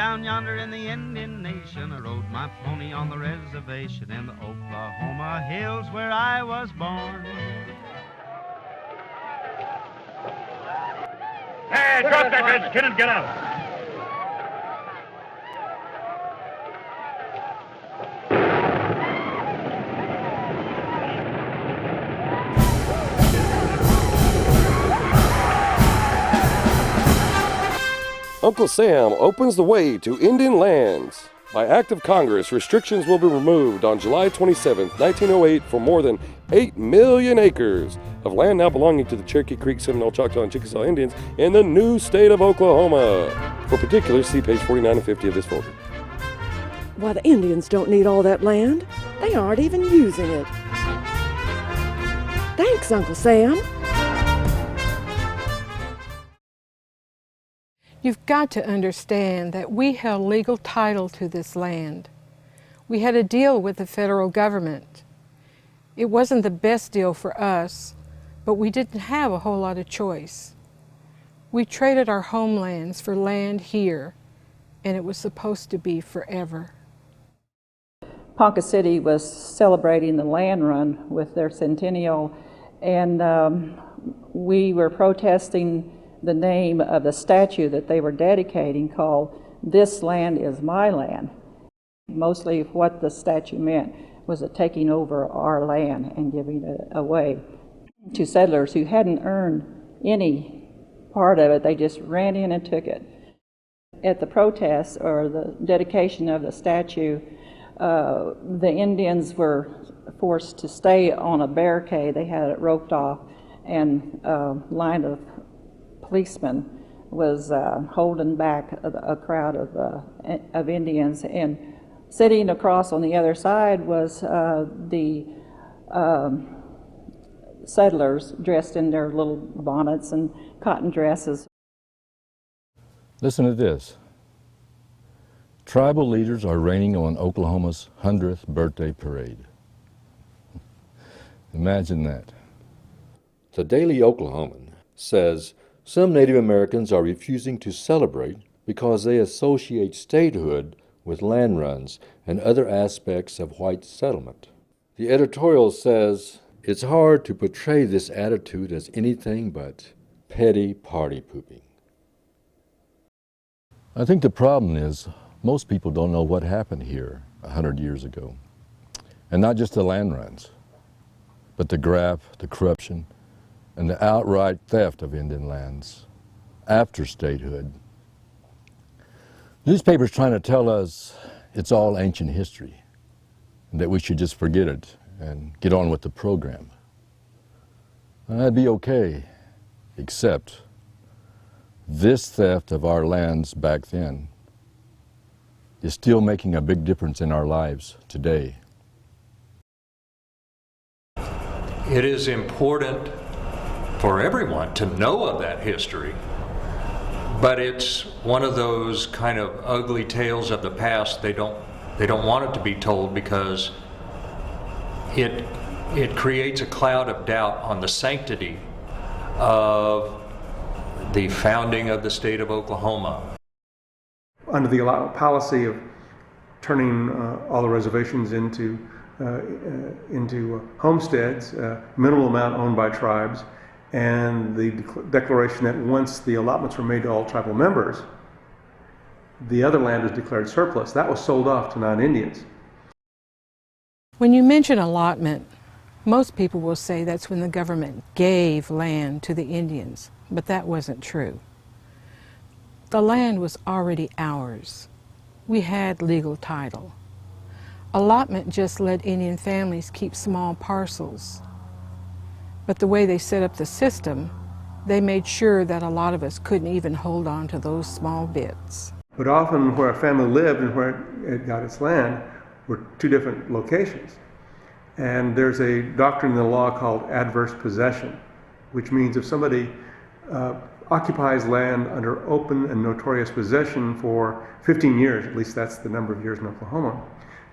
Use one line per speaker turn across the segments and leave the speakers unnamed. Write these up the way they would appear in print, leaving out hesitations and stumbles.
down yonder in the Indian Nation. I rode my pony on the reservation in the Oklahoma hills where I was born.
Hey, drop that redskin and get out.
Uncle Sam opens the way to Indian lands. By act of Congress, restrictions will be removed on July 27, 1908 for more than 8 million acres of land now belonging to the Cherokee Creek, Seminole, Choctaw, and Chickasaw Indians in the new state of Oklahoma. For particulars, see page 49 and 50 of this folder.
Why, the Indians don't need all that land. They aren't even using it. Thanks, Uncle Sam.
You've got to understand that we held legal title to this land. We had a deal with the federal government. It wasn't the best deal for us, but we didn't have a whole lot of choice. We traded our homelands for land here, and it was supposed to be forever.
Ponca City was celebrating the land run with their Centennial, and we were protesting the name of the statue that they were dedicating, called "This Land Is My Land." Mostly what the statue meant was it taking over our land and giving it away to settlers who hadn't earned any part of it. They just ran in and took it. At the protest or the dedication of the statue, the Indians were forced to stay on a barricade. They had it roped off, and a line of policeman was holding back a crowd of Indians, and sitting across on the other side was the settlers dressed in their little bonnets and cotton dresses.
Listen to this. Tribal leaders are raining on Oklahoma's 100th birthday parade. Imagine that.
The Daily Oklahoman says some Native Americans are refusing to celebrate because they associate statehood with land runs and other aspects of white settlement. The editorial says it's hard to portray this attitude as anything but petty party pooping.
I think the problem is most people don't know what happened here 100 years ago. And not just the land runs, but the graft, the corruption, and the outright theft of Indian lands after statehood. Newspapers trying to tell us it's all ancient history and that we should just forget it and get on with the program. That'd be okay, except this theft of our lands back then is still making a big difference in our lives today.
It is important for everyone to know of that history, but it's one of those kind of ugly tales of the past. They don't want it to be told because it creates a cloud of doubt on the sanctity of the founding of the state of Oklahoma.
Under the policy of turning all the reservations into homesteads, minimal amount owned by tribes, and the declaration that once the allotments were made to all tribal members, the other land was declared surplus. That was sold off to non-Indians.
When you mention allotment, most people will say that's when the government gave land to the Indians, but that wasn't true. The land was already ours. We had legal title. Allotment just let Indian families keep small parcels. But the way they set up the system, they made sure that a lot of us couldn't even hold on to those small bits.
But often where a family lived and where it got its land were two different locations. And there's a doctrine in the law called adverse possession, which means if somebody occupies land under open and notorious possession for 15 years, at least that's the number of years in Oklahoma,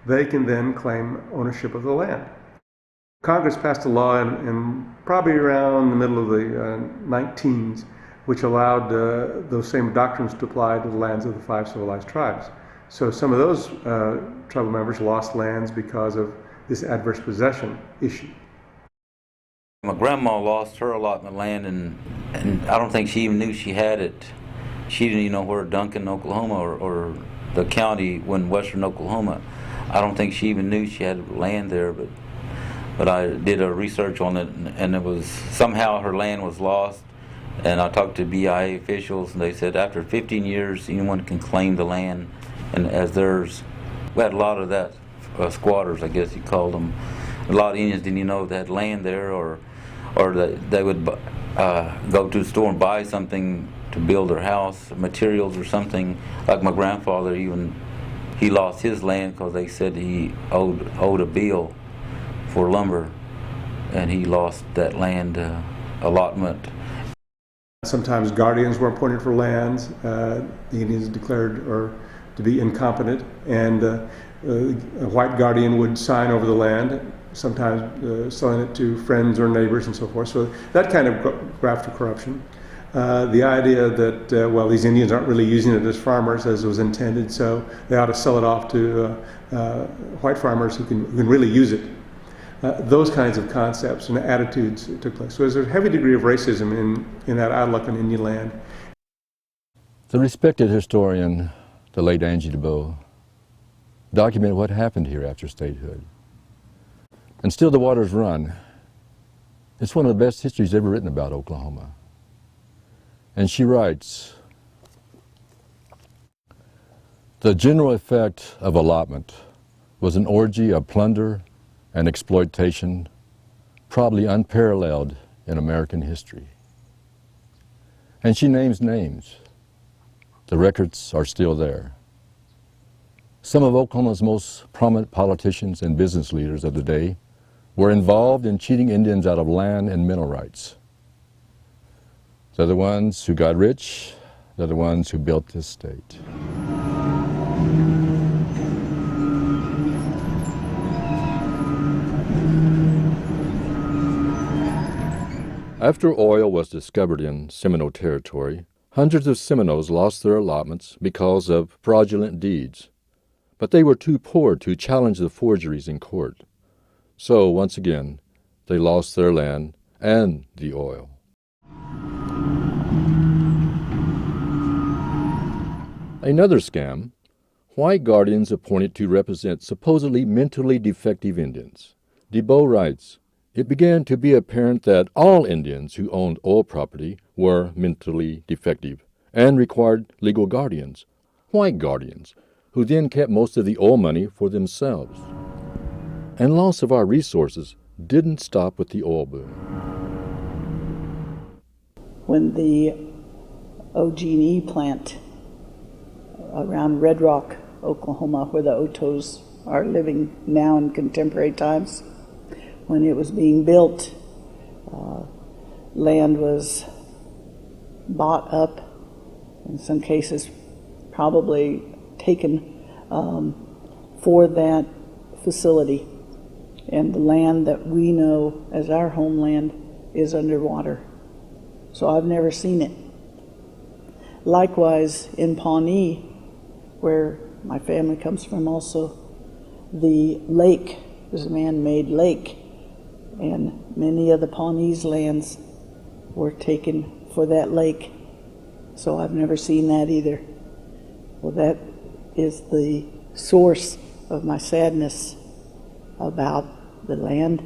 they can then claim ownership of the land. Congress passed a law in probably around the middle of the 19s which allowed those same doctrines to apply to the lands of the 5 civilized tribes. So some of those tribal members lost lands because of this adverse possession issue.
My grandma lost her allotment of land, and I don't think she even knew she had it. She didn't even know where Duncan, Oklahoma, or the county in western Oklahoma. I don't think she even knew she had land there, but I did a research on it, and it was somehow her land was lost. And I talked to BIA officials, and they said after 15 years, anyone can claim the land. And as we had a lot of that squatters, I guess you called them. A lot of Indians didn't even know they had land there, or that they would go to the store and buy something to build their house, materials or something. Like my grandfather, he lost his land because they said he owed a bill for lumber, and he lost that land allotment.
Sometimes guardians were appointed for lands. The Indians declared to be incompetent, and a white guardian would sign over the land, sometimes selling it to friends or neighbors and so forth. So that kind of graft of corruption. The idea that, well, these Indians aren't really using it as farmers as was intended, so they ought to sell it off to white farmers who can really use it. Those kinds of concepts and attitudes took place. So there's a heavy degree of racism in that outlook on Indian land.
The respected historian, the late Angie DeBow, documented what happened here after statehood. And still the waters run. It's one of the best histories ever written about Oklahoma. And she writes, "The general effect of allotment was an orgy of plunder and exploitation, probably unparalleled in American history." And she names names. The records are still there. Some of Oklahoma's most prominent politicians and business leaders of the day were involved in cheating Indians out of land and mineral rights. They're the ones who got rich. They're the ones who built this state.
After oil was discovered in Seminole territory, hundreds of Seminoles lost their allotments because of fraudulent deeds. But they were too poor to challenge the forgeries in court. So, once again, they lost their land and the oil. Another scam, white guardians appointed to represent supposedly mentally defective Indians. DeBow writes, "It began to be apparent that all Indians who owned oil property were mentally defective and required legal guardians, white guardians, who then kept most of the oil money for themselves. And loss of our resources didn't stop with the oil boom."
When the OG&E plant around Red Rock, Oklahoma, where the Otos are living now in contemporary times, when it was being built, land was bought up, in some cases probably taken for that facility. And the land that we know as our homeland is underwater. So I've never seen it. Likewise, in Pawnee, where my family comes from also, the lake is a man-made lake, and many of the Pawnee's lands were taken for that lake. So I've never seen that either. Well, that is the source of my sadness about the land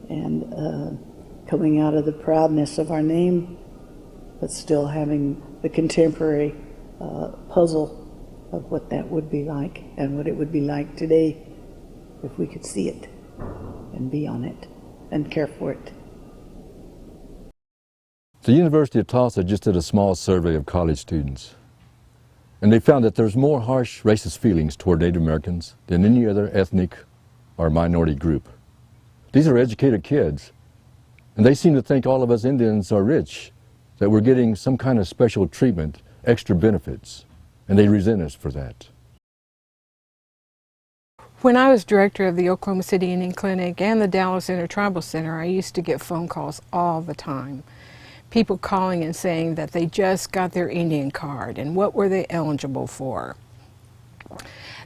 and coming out of the proudness of our name, but still having the contemporary puzzle of what that would be like and what it would be like today if we could see it and be on it and care for it.
The University of Tulsa just did a small survey of college students, and they found that there's more harsh racist feelings toward Native Americans than any other ethnic or minority group. These are educated kids, and they seem to think all of us Indians are rich, that we're getting some kind of special treatment, extra benefits, and they resent us for that.
When I was director of the Oklahoma City Indian Clinic and the Dallas Intertribal Center, I used to get phone calls all the time. people calling and saying that they just got their Indian card and what were they eligible for.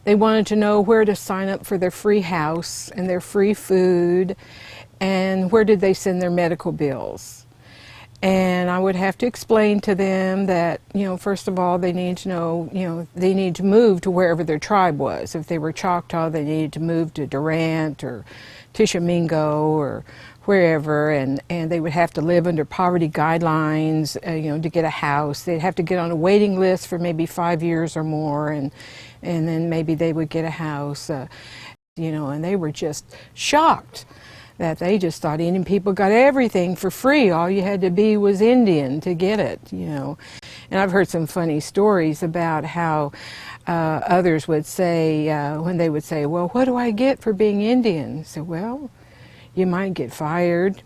They wanted to know where to sign up for their free house and their free food, and where did they send their medical bills. And I would have to explain to them that, first of all, they need to know, they need to move to wherever their tribe was. If they were Choctaw, they needed to move to Durant or Tishomingo or wherever, and they would have to live under poverty guidelines, to get a house. They'd have to get on a waiting list for maybe 5 years or more, and then maybe they would get a house, and they were just shocked that they just thought Indian people got everything for free. All you had to be was Indian to get it, And I've heard some funny stories about how others would say, when they would say, well, what do I get for being Indian? I said, well, you might get fired,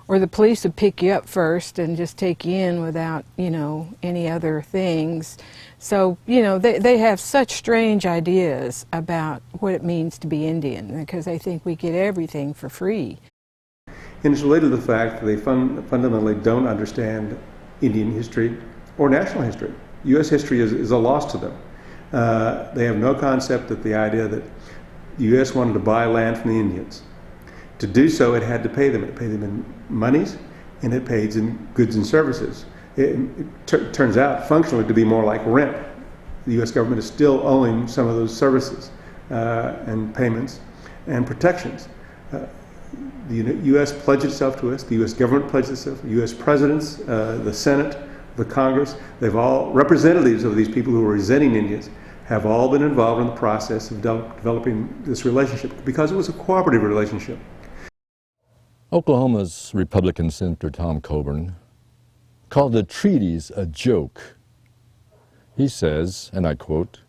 or the police would pick you up first and just take you in without, any other things. So, they have such strange ideas about what it means to be Indian, because they think we get everything for free.
And it's related to the fact that they fundamentally don't understand Indian history or national history. U.S. history is a loss to them. They have no concept that the idea that the U.S. wanted to buy land from the Indians. To do so, it had to pay them. It paid them in monies, and it pays in goods and services. It turns out, functionally, to be more like rent. The U.S. government is still owing some of those services and payments and protections. The U.S. pledged itself to us. The U.S. government pledged itself. The U.S. presidents, the Senate, the Congress, they've all, representatives of these people who are resenting Indians, have all been involved in the process of developing this relationship because it was a cooperative relationship.
Oklahoma's Republican Senator Tom Coburn called the treaties a joke. He says, and I quote,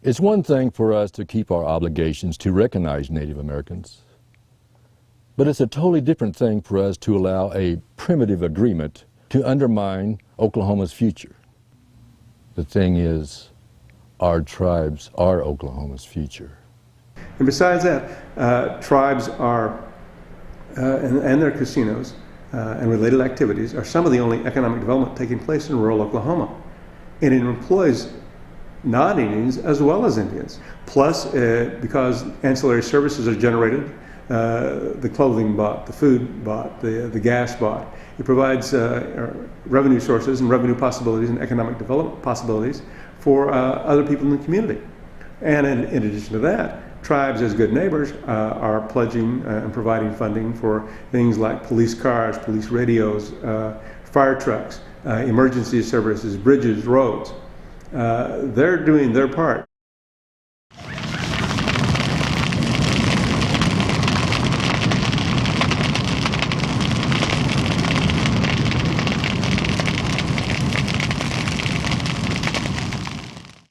"It's one thing for us to keep our obligations to recognize Native Americans, but it's a totally different thing for us to allow a primitive agreement to undermine Oklahoma's future. The thing is, our tribes are Oklahoma's future."
And besides that, tribes are, and their casinos and related activities are some of the only economic development taking place in rural Oklahoma. And it employs non-Indians as well as Indians. Plus, because ancillary services are generated, the clothing bought, the food bought, the gas bought. It provides revenue sources and revenue possibilities and economic development possibilities for other people in the community. And in addition to that, tribes as good neighbors are pledging and providing funding for things like police cars, police radios, fire trucks, emergency services, bridges, roads. They're doing their part.